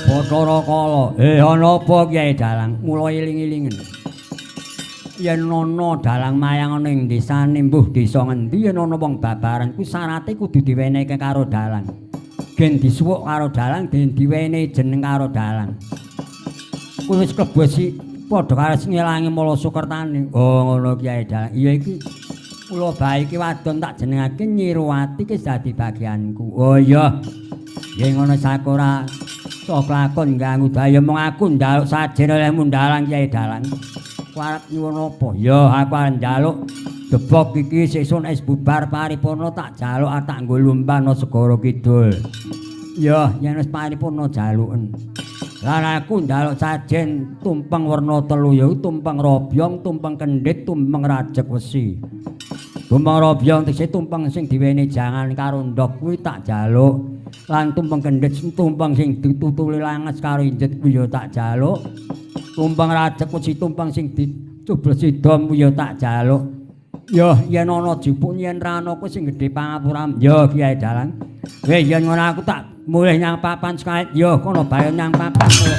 Bathara Kala, ana apa Kyai Dalang? Mula iling-ilingen. Yen ana dalang mayang ana ing desane mbuh desa ngendi yen ana wong babaran kuwi syaraté kudu diwenehke karo dalang. Gen disuwuk karo dalang den diwenehi jeneng karo dalang. Kuwi wis klebesi padha karo sing ngelangi mala Sukertani. Oh ngono Kyai Dalang. Iya iki kula bae iki wadon tak jenengake Nyiruwati ki dadi bagianku. Oh iya. Yen ngono sakora sok lakon ganggu daya mung aku njaluk sajen olehmu dalang Kyai Dalang. Arep nyuwun apa? Ya aku arep njaluk debok iki sesuk es bubar paripurna tak jaluk tak nggo lumpana segara kidul. Ya yen wis paripurna jaluken. Lan aku njaluk sajen tumpeng werna telu ya tumpeng robyong, tumpeng kendhit, tumpeng rajek wesi. Tumpeng robyong tegese tumpeng sing diwene jangan karo ndok kuwi tak jaluk. Lan tumpeng kendhit tumpeng sing ditutuli langes karo injet kuwi ya tak jaluk. Tumpeng rajek wesi tumpeng sing dicublesi dom kuwi ya tak jaluk. Ya yen ana jupuk yen ra ana kuwi sing gedhe pangapuram ya Kyai Dalang. Weh yen ngono aku tak mulih nyang papan sekait ya kono bae nyang papan kula